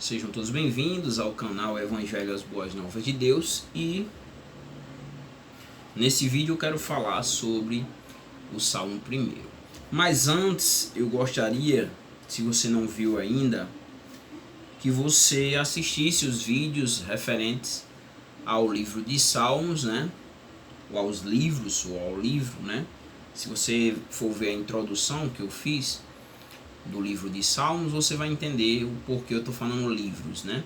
Sejam todos bem-vindos ao canal Evangelho as Boas Novas de Deus, e nesse vídeo eu quero falar sobre o Salmo 1. Mas antes eu gostaria, se você não viu ainda, que você assistisse os vídeos referentes ao livro de Salmos, né? Ou aos livros, ou ao livro, né? Se você for ver a introdução que eu fiz do livro de Salmos, você vai entender o porquê eu estou falando livros, né?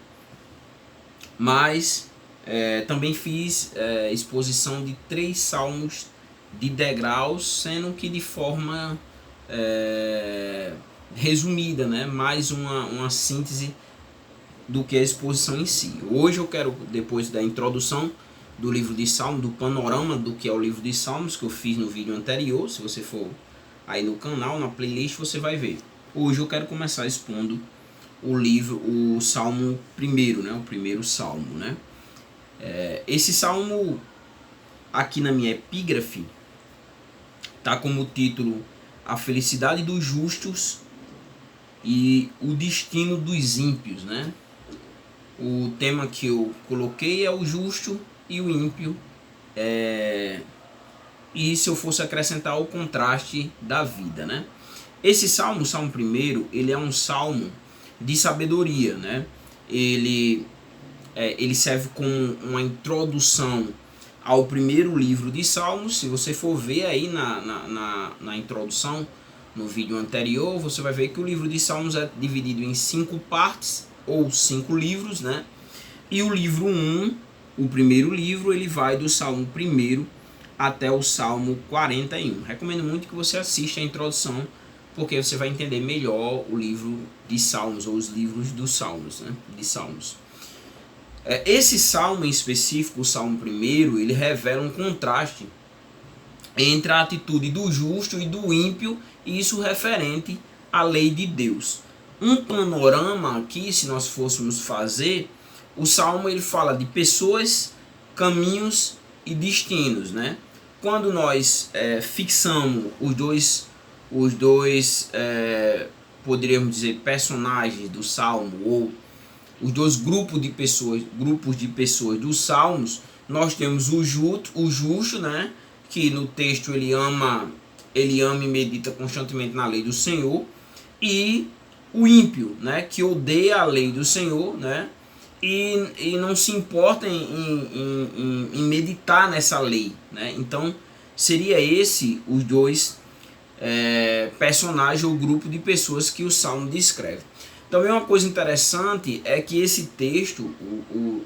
Mas também fiz exposição de 3 salmos de degraus, sendo que de forma resumida, né? Mais uma síntese do que a exposição em si. Hoje eu quero, depois da introdução do livro de Salmos, do panorama do que é o livro de Salmos, que eu fiz no vídeo anterior, se você for aí no canal, na playlist, você vai ver. Hoje eu quero começar expondo o Salmo 1, né? O primeiro Salmo, né? Esse Salmo, aqui na minha epígrafe, tá como título A Felicidade dos Justos e o Destino dos Ímpios, né? O tema que eu coloquei é o justo e o ímpio, e se eu fosse acrescentar o contraste da vida, né? Esse salmo, o Salmo 1, ele é um salmo de sabedoria, né? Ele serve como uma introdução ao primeiro livro de Salmos. Se você for ver aí na introdução, no vídeo anterior, você vai ver que o livro de Salmos é dividido em 5 partes, ou 5 livros, né? E o livro 1, o primeiro livro, ele vai do Salmo 1 até o Salmo 41. Recomendo muito que você assista a introdução, porque você vai entender melhor o livro de Salmos, ou os livros dos Salmos, né? De Salmos. Esse salmo em específico, o Salmo 1, ele revela um contraste entre a atitude do justo e do ímpio, e isso referente à lei de Deus. Um panorama aqui, se nós fôssemos fazer, o salmo ele fala de pessoas, caminhos e destinos, né? Quando nós fixamos os dois poderíamos dizer personagens do salmo, ou os dois grupos de pessoas dos salmos, nós temos o justo, né, que no texto ele ama e medita constantemente na lei do Senhor, e o ímpio, né, que odeia a lei do Senhor, né, e não se importa em meditar nessa lei, né? Então seria esse os dois personagens ou grupo de pessoas que o salmo descreve. Também uma coisa interessante é que esse texto,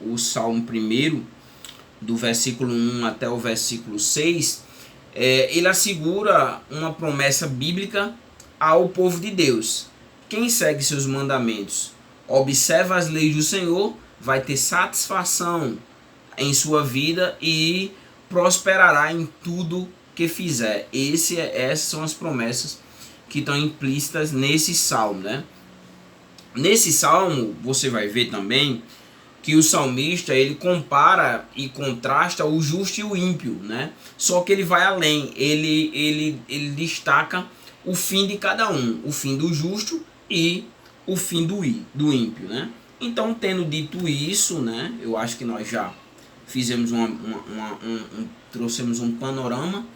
o Salmo 1, do versículo 1 até o versículo 6, ele assegura uma promessa bíblica ao povo de Deus. Quem segue seus mandamentos, observa as leis do Senhor, vai ter satisfação em sua vida e prosperará em tudo que fizer. Essas são as promessas que estão implícitas nesse salmo, né? Nesse salmo você vai ver também que o salmista ele compara e contrasta o justo e o ímpio, né? Só que ele vai além, ele destaca o fim de cada um, o fim do justo e o fim do ímpio, né? Então, tendo dito isso, né, eu acho que nós já fizemos trouxemos um panorama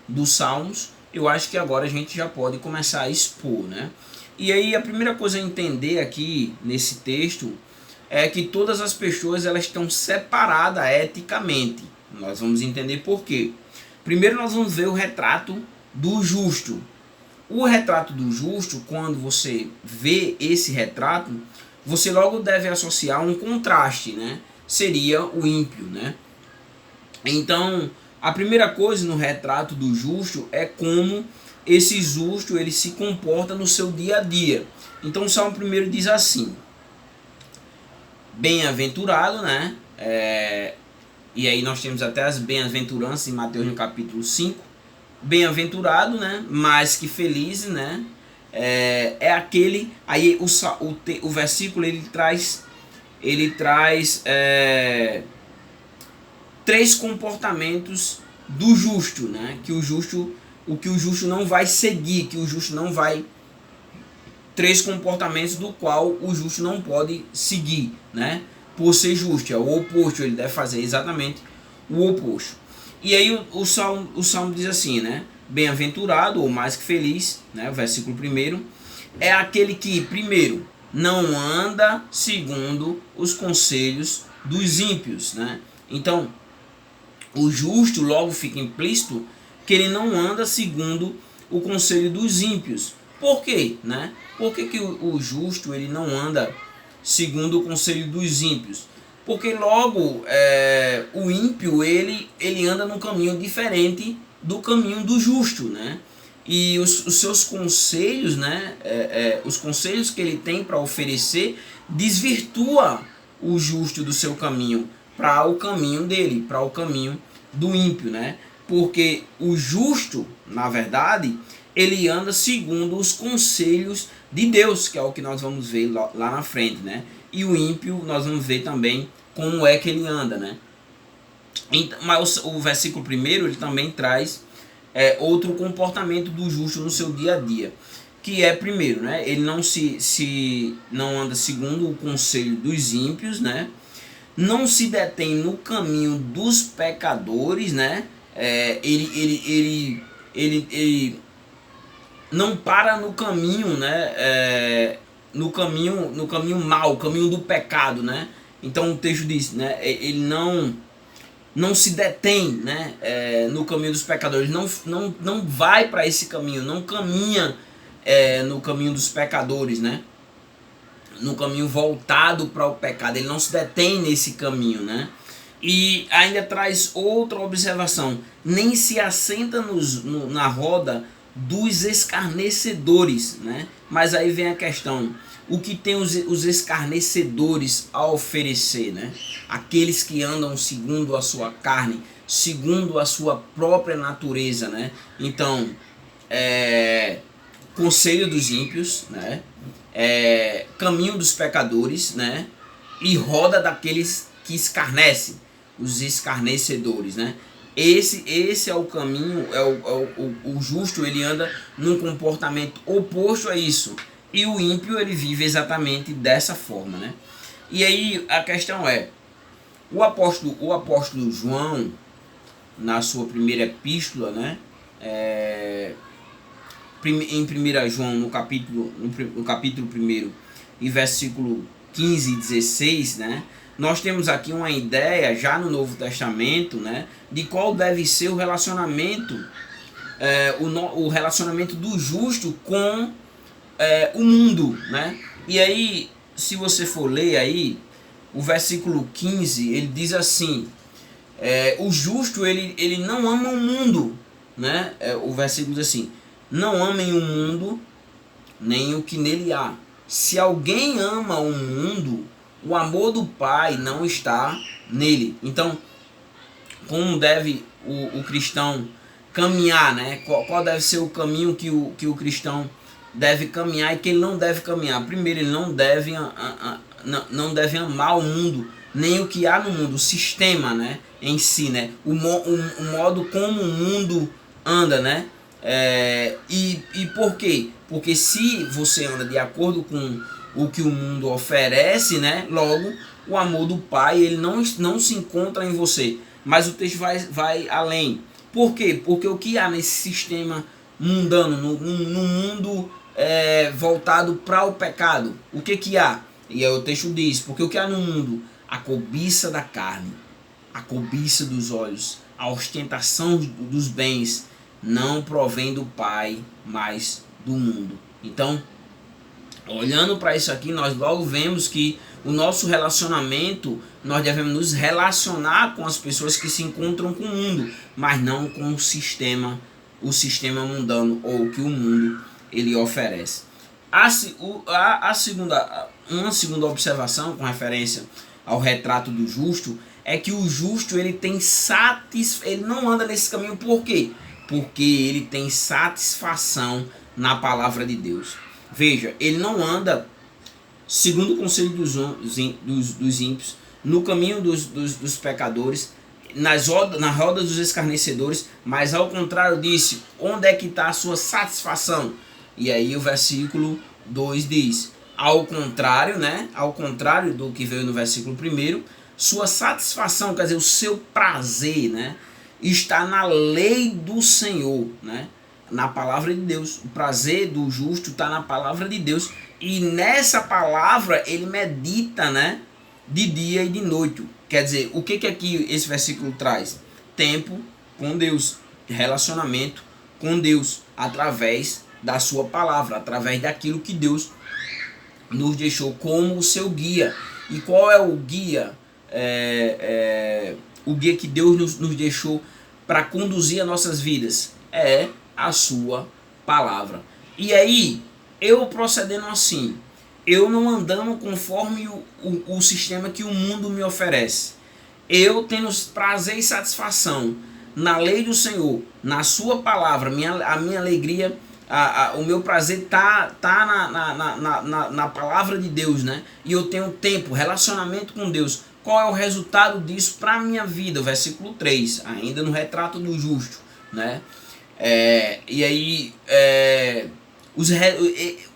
dos salmos. Eu acho que agora a gente já pode começar a expor, né? E aí a primeira coisa a entender aqui nesse texto é que todas as pessoas elas estão separadas eticamente. Nós vamos entender por quê. Primeiro nós vamos ver o retrato do justo. O retrato do justo, quando você vê esse retrato, você logo deve associar um contraste, né? Seria o ímpio, né? Então, a primeira coisa no retrato do justo é como esse justo ele se comporta no seu dia a dia. Então o Salmo 1 diz assim: bem-aventurado, né? E aí nós temos até as bem-aventuranças em Mateus no capítulo 5. Bem-aventurado, né? Mais que feliz, né? É aquele. Aí o versículo ele traz 3 comportamentos do justo, né? O que o justo não vai seguir, que o justo não vai 3 comportamentos do qual o justo não pode seguir, né? Por ser justo, é o oposto, ele deve fazer exatamente o oposto. E aí o salmo diz assim, né? Bem-aventurado, ou mais que feliz, né? O versículo 1, é aquele que, primeiro, não anda segundo os conselhos dos ímpios, né? Então, o justo logo fica implícito que ele não anda segundo o conselho dos ímpios. Por quê, né? Por que o justo ele não anda segundo o conselho dos ímpios? Porque logo o ímpio ele anda num caminho diferente do caminho do justo, né? E os seus conselhos, né? Os conselhos que ele tem para oferecer desvirtua o justo do seu caminho para o caminho dele, para o caminho do ímpio, né? Porque o justo, na verdade, ele anda segundo os conselhos de Deus, que é o que nós vamos ver lá na frente, né? E o ímpio, nós vamos ver também como é que ele anda, né? Então, mas o versículo 1, ele também traz outro comportamento do justo no seu dia a dia, que é, primeiro, né? Ele não anda segundo o conselho dos ímpios, né? Não se detém no caminho dos pecadores, né? Ele não para no caminho, né? No caminho mau, o caminho do pecado, né? Então o texto diz, né? Ele não se detém, né? No caminho dos pecadores, não vai para esse caminho, não caminha no caminho dos pecadores, né? No caminho voltado para o pecado, ele não se detém nesse caminho, né? E ainda traz outra observação, nem se assenta na roda dos escarnecedores, né? Mas aí vem a questão, o que tem os escarnecedores a oferecer, né? Aqueles que andam segundo a sua carne, segundo a sua própria natureza, né? Então, conselho dos ímpios, né? Caminho dos pecadores, né? E roda daqueles que escarnecem, os escarnecedores, né? Esse é o caminho, o justo, ele anda num comportamento oposto a isso, e o ímpio ele vive exatamente dessa forma, né? E aí a questão o apóstolo João, na sua primeira epístola, né? Em 1 João, no capítulo 1 e versículo 15 e 16, né? Nós temos aqui uma ideia, já no Novo Testamento, né? De qual deve ser o relacionamento, o relacionamento do justo com o mundo, né? E aí, se você for ler aí, o versículo 15, ele diz assim, o justo, ele não ama o mundo, né? O versículo diz assim, não amem o mundo, nem o que nele há. Se alguém ama o mundo, o amor do Pai não está nele. Então, como deve o cristão caminhar, né? Qual deve ser o caminho que o cristão deve caminhar e que ele não deve caminhar? Primeiro, ele não deve amar o mundo, nem o que há no mundo, o sistema, né? Em si, né? O modo como o mundo anda, né? E por quê? Porque se você anda de acordo com o que o mundo oferece, né? Logo, o amor do Pai ele não se encontra em você. Mas o texto vai além. Por quê? Porque o que há nesse sistema mundano, no mundo voltado para o pecado, o que há? E aí o texto diz, porque o que há no mundo? A cobiça da carne, a cobiça dos olhos, a ostentação dos bens, não provém do Pai, mas do mundo. Então, olhando para isso aqui, nós logo vemos que o nosso relacionamento, nós devemos nos relacionar com as pessoas que se encontram com o mundo, mas não com o sistema mundano ou o que o mundo ele oferece. Uma segunda observação com referência ao retrato do justo é que o justo ele não anda nesse caminho. Por quê? Porque ele tem satisfação na palavra de Deus. Veja, ele não anda segundo o conselho dos ímpios, no caminho dos pecadores, nas rodas dos escarnecedores, mas ao contrário disse, onde é que está a sua satisfação? E aí o versículo 2 diz: ao contrário, né? Ao contrário do que veio no versículo 1, sua satisfação, quer dizer, o seu prazer, né? Está na lei do Senhor, né? Na palavra de Deus. O prazer do justo está na palavra de Deus. E nessa palavra ele medita, né? De dia e de noite. Quer dizer, o que aqui esse versículo traz? Tempo com Deus, relacionamento com Deus, através da sua palavra, através daquilo que Deus nos deixou como o seu guia. E qual é o guia? O guia que Deus nos deixou para conduzir as nossas vidas é a sua palavra. E aí, eu procedendo assim, eu não andando conforme o sistema que o mundo me oferece, eu tendo prazer e satisfação na lei do Senhor, na sua palavra, a minha alegria, o meu prazer tá na palavra de Deus, né? E eu tenho tempo, relacionamento com Deus. Qual é o resultado disso para a minha vida? O versículo 3, ainda no retrato do justo, né? E aí,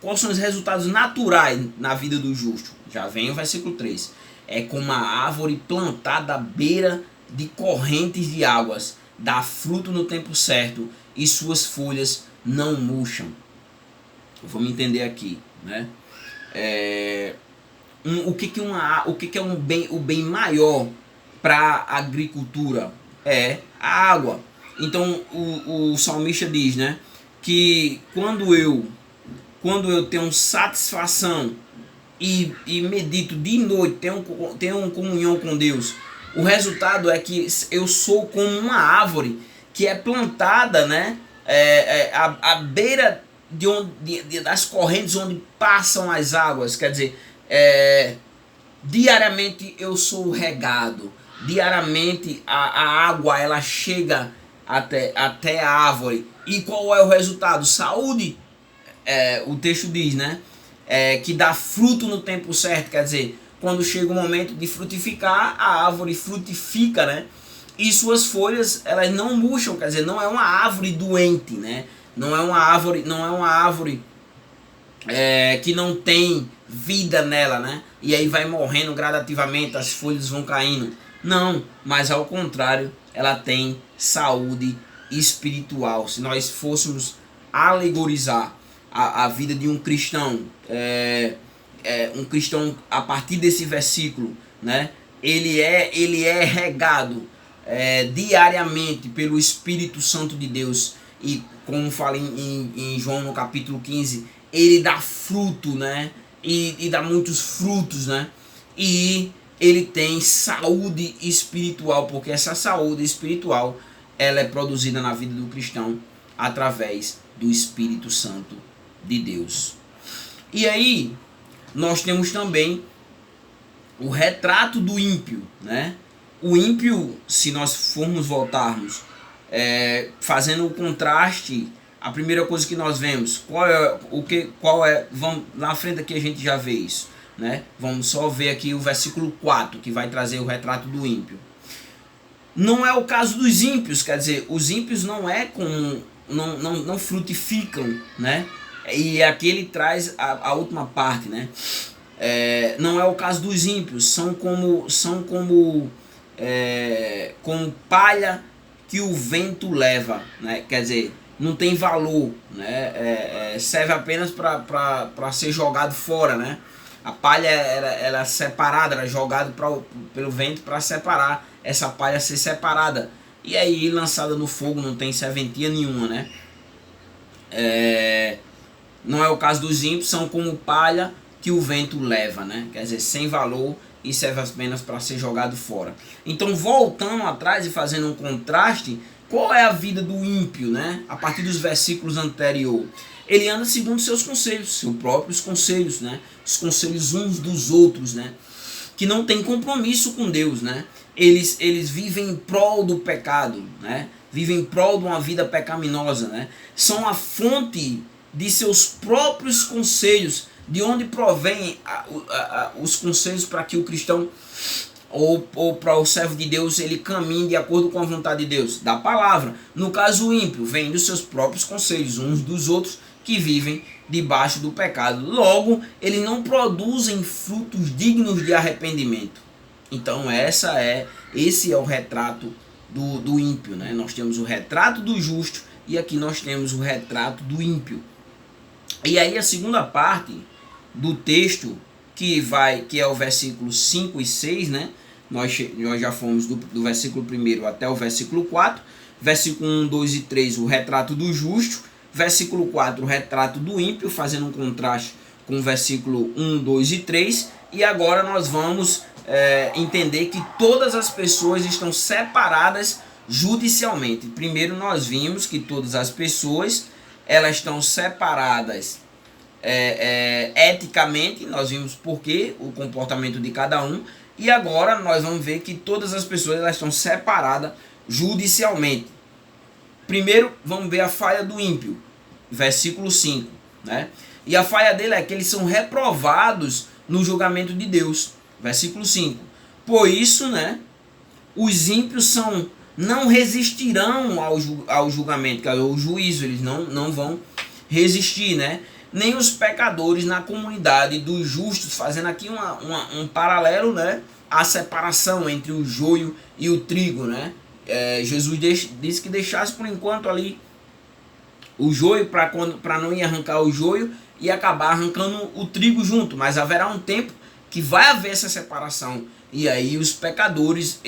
quais são os resultados naturais na vida do justo? Já vem o versículo 3. É como uma árvore plantada à beira de correntes de águas, dá fruto no tempo certo e suas folhas não murcham. Vamos entender aqui, né? O que é o bem maior para a agricultura? É a água. Então o salmista diz, né, que quando eu tenho satisfação e medito de noite, tenho comunhão com Deus, o resultado é que eu sou como uma árvore que é plantada, né, à beira das correntes onde passam as águas. Quer dizer, diariamente eu sou regado, diariamente a água ela chega até a árvore. E qual é o resultado? Saúde. O texto diz, né, que dá fruto no tempo certo. Quer dizer, quando chega o momento de frutificar, a árvore frutifica, né? E suas folhas elas não murcham. Quer dizer, não é uma árvore doente, né? Não é uma árvore que não tem vida nela, né? E aí vai morrendo gradativamente, as folhas vão caindo. Não, mas ao contrário, ela tem saúde espiritual. Se nós fôssemos alegorizar a vida de um cristão, um cristão a partir desse versículo, né? Ele é regado diariamente pelo Espírito Santo de Deus. E como fala em João no capítulo 15, ele dá fruto, né? E dá muitos frutos, né? E ele tem saúde espiritual, porque essa saúde espiritual ela é produzida na vida do cristão através do Espírito Santo de Deus. E aí nós temos também o retrato do ímpio, né? O ímpio, se nós formos voltarmos, fazendo o contraste, a primeira coisa que nós vemos, vamos na frente aqui, a gente já vê isso, né? Vamos só ver aqui o versículo 4, que vai trazer o retrato do ímpio. Não é o caso dos ímpios, quer dizer, os ímpios não frutificam, né? E aqui ele traz a última parte, né? Não é o caso dos ímpios, são como palha que o vento leva, né? Quer dizer, não tem valor, né? Serve apenas para ser jogado fora, né? A palha ela é separada, ela é jogada pelo vento para separar, essa palha ser separada e aí lançada no fogo, não tem serventia nenhuma, né? Não é o caso dos ímpios, são como palha que o vento leva, né? Quer dizer, sem valor e serve apenas para ser jogado fora. Então, voltando atrás e fazendo um contraste, qual é a vida do ímpio, né? A partir dos versículos anteriores. Ele anda segundo seus conselhos, seus próprios conselhos, né? Os conselhos uns dos outros, né? Que não tem compromisso com Deus, né? Eles vivem em prol do pecado, né? Vivem em prol de uma vida pecaminosa, né? São a fonte de seus próprios conselhos, de onde provém os conselhos para que o cristão ou para o servo de Deus ele caminhe de acordo com a vontade de Deus, da palavra. No caso, o ímpio vem dos seus próprios conselhos, uns dos outros, que vivem debaixo do pecado. Logo, eles não produzem frutos dignos de arrependimento. Então esse é o retrato do ímpio, né? Nós temos o retrato do justo e aqui nós temos o retrato do ímpio. E aí a segunda parte do texto, que é o versículo 5 e 6, né? Nós já fomos do versículo 1 até o versículo 4. Versículo 1, 2 e 3, o retrato do justo. Versículo 4, o retrato do ímpio, fazendo um contraste com o versículo 1, 2 e 3. E agora nós vamos entender que todas as pessoas estão separadas judicialmente. Primeiro nós vimos que todas as pessoas elas estão separadas eticamente. Nós vimos porque o comportamento de cada um. E agora nós vamos ver que todas as pessoas elas estão separadas judicialmente. Primeiro vamos ver a falha do ímpio, versículo 5, né? E a falha dele é que eles são reprovados no julgamento de Deus, versículo 5. Por isso, né, os ímpios não resistirão ao julgamento, que é o juízo, eles não vão resistir, né? Nem os pecadores na comunidade dos justos, fazendo aqui um paralelo, né, à separação entre o joio e o trigo, né? Jesus disse que deixasse por enquanto ali o joio para não ir arrancar o joio e acabar arrancando o trigo junto, mas haverá um tempo que vai haver essa separação e aí os pecadores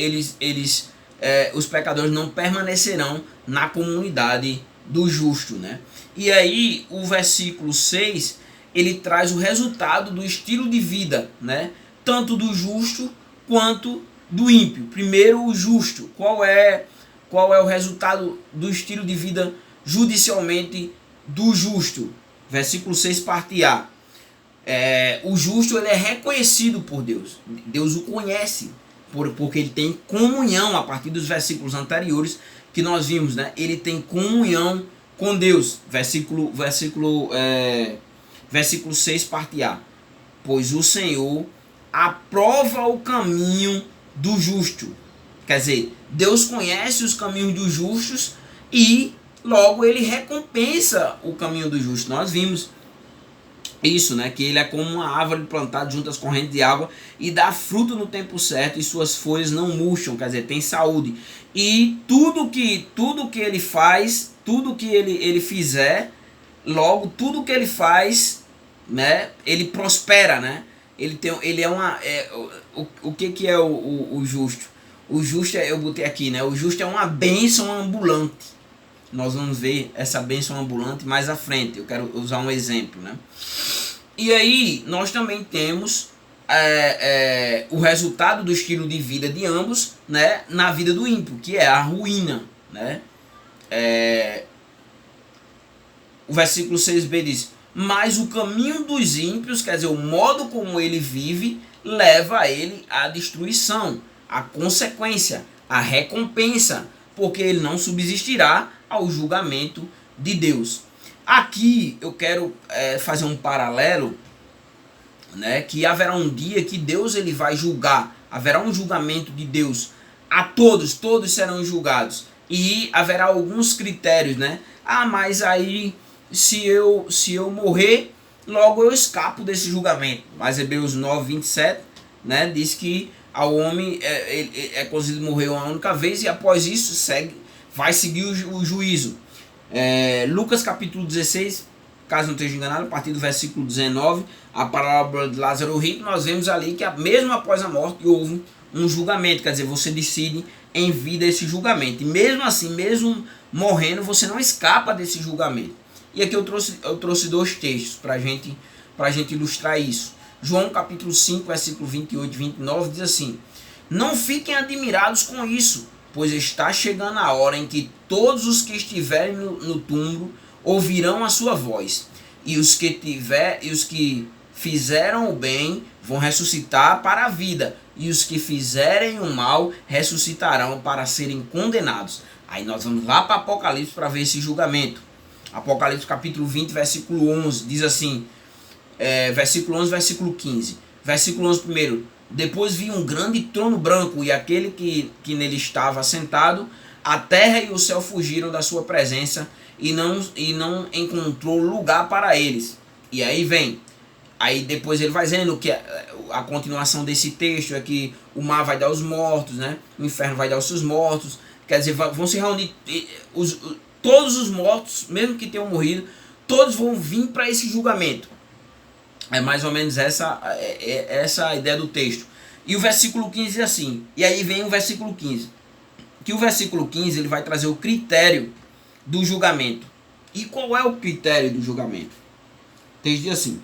os pecadores não permanecerão na comunidade do justo, né? E aí o versículo 6 ele traz o resultado do estilo de vida, né? Tanto do justo quanto do ímpio. Primeiro o justo. Qual é o resultado do estilo de vida judicialmente do justo? Versículo 6, parte A. O justo ele é reconhecido por Deus. Deus o conhece, porque ele tem comunhão. A partir dos versículos anteriores que nós vimos, né? Ele tem comunhão com Deus. Versículo 6, parte A. Pois o Senhor aprova o caminho do justo. Quer dizer, Deus conhece os caminhos dos justos e logo ele recompensa o caminho do justo. Nós vimos isso, né? Que ele é como uma árvore plantada junto às correntes de água e dá fruto no tempo certo e suas folhas não murcham, quer dizer, tem saúde. E tudo que ele faz, tudo que ele fizer, logo tudo que ele faz, né? Ele prospera, né? O que é o justo? O justo eu botei aqui, né? O justo é uma bênção ambulante. Nós vamos ver essa bênção ambulante mais à frente. Eu quero usar um exemplo, né? E aí nós também temos o resultado do estilo de vida de ambos, né? Na vida do ímpio, que é a ruína, né? O versículo 6b diz: mas o caminho dos ímpios, quer dizer, o modo como ele vive, leva ele à destruição, à consequência, à recompensa, porque ele não subsistirá ao julgamento de Deus. Aqui eu quero fazer um paralelo, né, que haverá um dia que Deus ele vai julgar, haverá um julgamento de Deus a todos serão julgados, e haverá alguns critérios, né? Mas aí se eu morrer, logo eu escapo desse julgamento. Mas Hebreus 9, 27, né, diz que ao homem é concedido morrer uma única vez e após isso vai seguir o juízo. Lucas capítulo 16, caso não esteja enganado, a partir do versículo 19, a parábola de Lázaro rico, nós vemos ali que mesmo após a morte houve um julgamento, quer dizer, você decide em vida esse julgamento. E mesmo assim, mesmo morrendo, você não escapa desse julgamento. E aqui eu trouxe dois textos para a gente ilustrar isso. João capítulo 5, versículo 28 e 29 diz assim: não fiquem admirados com isso, pois está chegando a hora em que todos os que estiverem no túmulo ouvirão a sua voz, e os que fizeram o bem vão ressuscitar para a vida, e os que fizerem o mal ressuscitarão para serem condenados. Aí nós vamos lá para Apocalipse para ver esse julgamento. Apocalipse capítulo 20, versículo 11, diz assim, versículo 11, versículo 15. Versículo 11 primeiro: depois vi um grande trono branco e aquele que nele estava sentado. A terra e o céu fugiram da sua presença e não encontrou lugar para eles. E aí depois ele vai dizendo que a continuação desse texto é que o mar vai dar os mortos, né? O inferno vai dar os seus mortos. Quer dizer, vão se reunir todos os mortos, mesmo que tenham morrido, todos vão vir para esse julgamento. É mais ou menos essa a ideia do texto. E o versículo 15 diz assim, e aí vem o versículo 15, que o versículo 15 ele vai trazer o critério do julgamento. E qual é o critério do julgamento? O texto diz assim: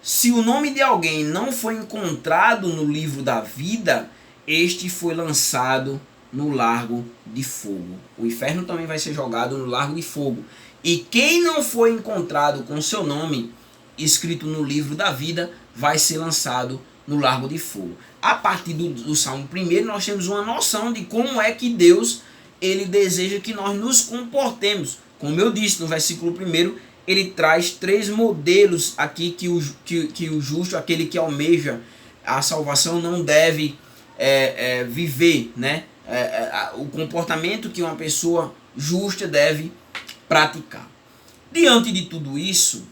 se o nome de alguém não foi encontrado no livro da vida, este foi lançado no lago de fogo. O inferno também vai ser jogado no lago de fogo. E quem não foi encontrado com seu nome escrito no livro da vida vai ser lançado no lago de fogo. A partir do Salmo 1, nós temos uma noção de como é que Deus ele deseja que nós nos comportemos. Como eu disse no versículo 1, ele traz 3 modelos aqui que o justo, aquele que almeja a salvação, não deve viver, né? O comportamento que uma pessoa justa deve praticar. Diante de tudo isso,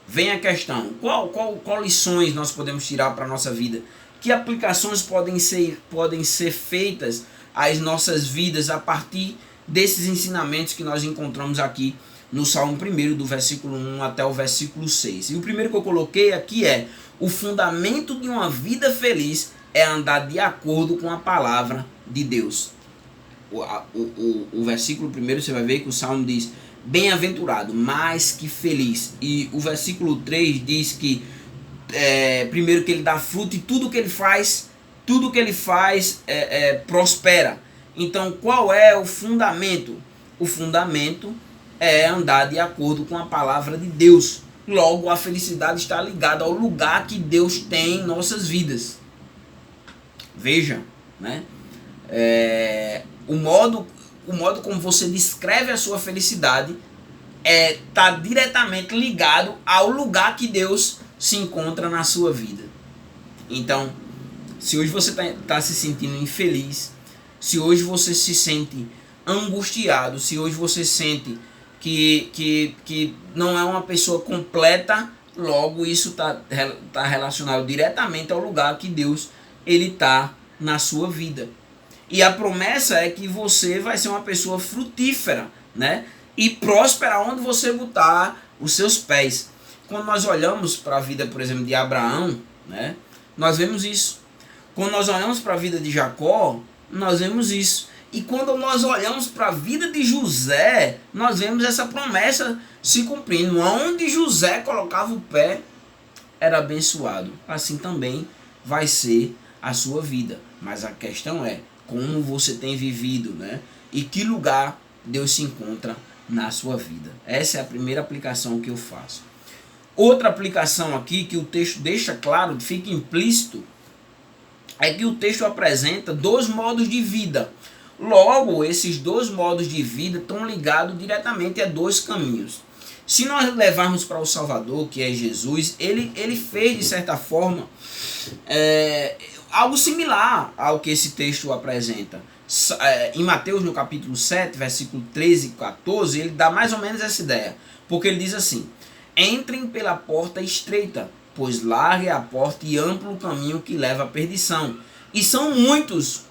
vem a questão: qual lições nós podemos tirar para a nossa vida? Que aplicações podem ser feitas às nossas vidas a partir desses ensinamentos que nós encontramos aqui no Salmo 1, do versículo 1 até o versículo 6. E o primeiro que eu coloquei aqui é: o fundamento de uma vida feliz é andar de acordo com a palavra de Deus. O versículo 1 você vai ver que o Salmo diz: bem-aventurado, mais que feliz. E o versículo 3 diz que primeiro que ele dá fruto e tudo que ele faz prospera. Então qual é o fundamento? O fundamento é andar de acordo com a palavra de Deus. Logo, a felicidade está ligada ao lugar que Deus tem em nossas vidas. Veja, né? O modo como você descreve a sua felicidade está diretamente ligado ao lugar que Deus se encontra na sua vida. Então, se hoje você está se sentindo infeliz, se hoje você se sente angustiado, se hoje você sente que não é uma pessoa completa, logo isso tá relacionado diretamente ao lugar que Deus ele está na sua vida. E a promessa é que você vai ser uma pessoa frutífera, né? E próspera onde você botar os seus pés. Quando nós olhamos para a vida, por exemplo, de Abraão, né? Nós vemos isso. Quando nós olhamos para a vida de Jacó, nós vemos isso. E quando nós olhamos para a vida de José, nós vemos essa promessa se cumprindo. Onde José colocava o pé, era abençoado. Assim também vai ser a sua vida. Mas a questão é como você tem vivido, né? E que lugar Deus se encontra na sua vida. Essa é a primeira aplicação que eu faço. Outra aplicação aqui que o texto deixa claro, fica implícito, é que o texto apresenta 2 modos de vida. Logo, esses 2 modos de vida estão ligados diretamente a 2 caminhos. Se nós levarmos para o Salvador, que é Jesus, ele fez, de certa forma, algo similar ao que esse texto apresenta. Em Mateus, no capítulo 7, versículo 13 e 14, ele dá mais ou menos essa ideia. Porque ele diz assim: entrem pela porta estreita, pois larga é a porta e amplo o caminho que leva à perdição. E são muitos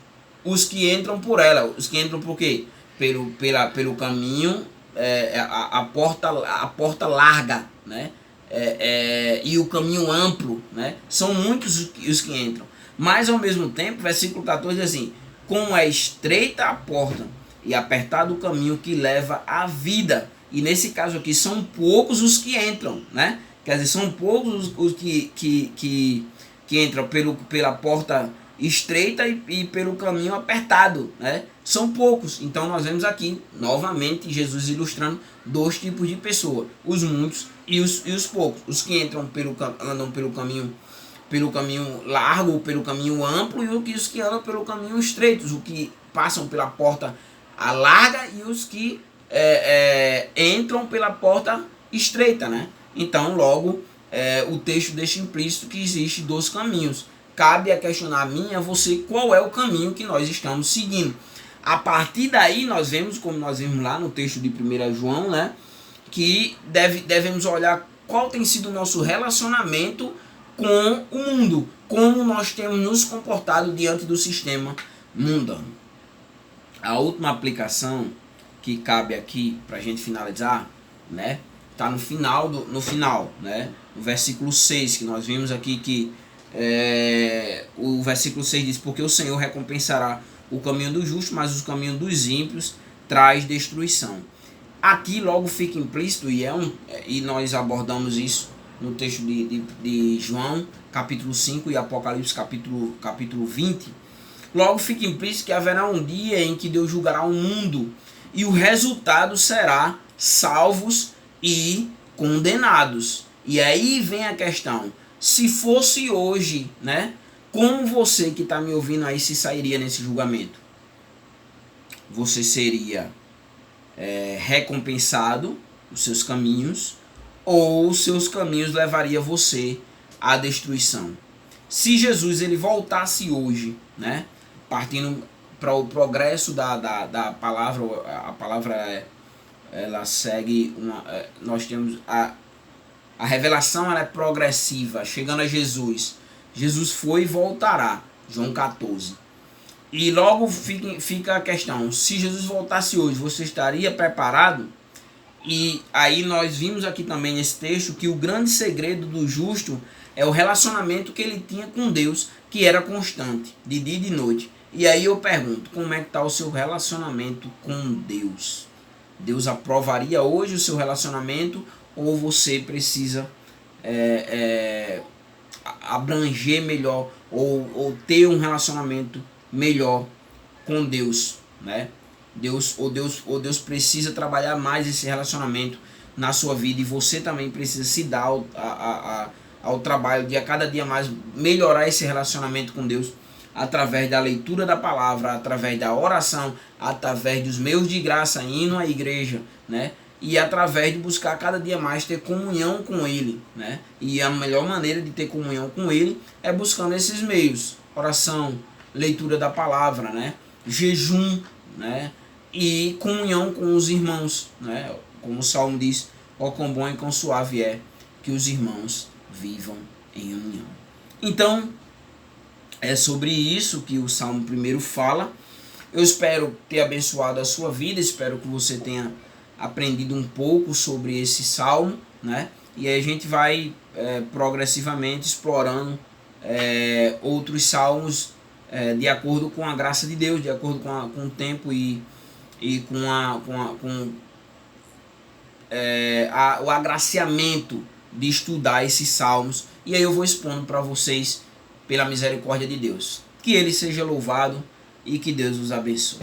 os que entram por ela. Os que entram por quê? Pelo caminho, a porta larga, né? E o caminho amplo, né? São muitos os que entram. Mas ao mesmo tempo, versículo 14 diz assim: como é estreita a porta e apertado o caminho que leva à vida. E nesse caso aqui são poucos os que entram, né? Quer dizer, são poucos os que entram pela porta estreita e pelo caminho apertado, né? São poucos. Então nós vemos aqui novamente Jesus ilustrando 2 tipos de pessoa: os muitos e os poucos. Os que andam pelo caminho largo, pelo caminho amplo, e os que andam pelo caminho estreito, os que passam pela porta larga e os que entram pela porta estreita, né? Então logo o texto deixa implícito que existe 2 caminhos. Cabe a questionar a mim e a você qual é o caminho que nós estamos seguindo. A partir daí nós vemos, como nós vimos lá no texto de 1 João, né? que devemos olhar qual tem sido o nosso relacionamento com o mundo, como nós temos nos comportado diante do sistema mundano. A última aplicação que cabe aqui para a gente finalizar, né, está no final, né, no versículo 6, que nós vimos aqui que o versículo 6 diz: porque o Senhor recompensará o caminho do justo, mas o caminho dos ímpios traz destruição. Aqui logo fica implícito, e nós abordamos isso no texto de João, capítulo 5, e Apocalipse, capítulo 20, logo fica implícito que haverá um dia em que Deus julgará o mundo, e o resultado será salvos e condenados. E aí vem a questão: se fosse hoje, né, como você que está me ouvindo aí se sairia nesse julgamento? Você seria recompensado os seus caminhos, ou os seus caminhos levaria você à destruição? Se Jesus ele voltasse hoje, né, partindo para o progresso da palavra, a palavra ela segue nós temos a revelação, ela é progressiva, chegando a Jesus. Jesus foi e voltará, João 14. E logo fica a questão: se Jesus voltasse hoje, você estaria preparado? E aí nós vimos aqui também nesse texto que o grande segredo do justo é o relacionamento que ele tinha com Deus, que era constante, de dia e de noite. E aí eu pergunto: como é que está o seu relacionamento com Deus? Deus aprovaria hoje o seu relacionamento, ou você precisa abranger melhor, ou ter um relacionamento melhor com Deus, né? Deus precisa trabalhar mais esse relacionamento na sua vida, e você também precisa se dar ao trabalho de a cada dia mais melhorar esse relacionamento com Deus, através da leitura da palavra, através da oração, através dos meios de graça, indo à igreja, né? E através de buscar cada dia mais ter comunhão com Ele, né? E a melhor maneira de ter comunhão com Ele é buscando esses meios: oração, leitura da palavra, né? Jejum, né? E comunhão com os irmãos, né? Como o Salmo diz: ó quão bom e quão suave é que os irmãos vivam em união. Então, é sobre isso que o Salmo 1 fala. Eu espero ter abençoado a sua vida, espero que você tenha aprendido um pouco sobre esse salmo, né? E aí a gente vai progressivamente explorando outros salmos de acordo com a graça de Deus, de acordo com o tempo e com o agraciamento de estudar esses salmos. E aí eu vou expondo para vocês, pela misericórdia de Deus. Que Ele seja louvado e que Deus os abençoe.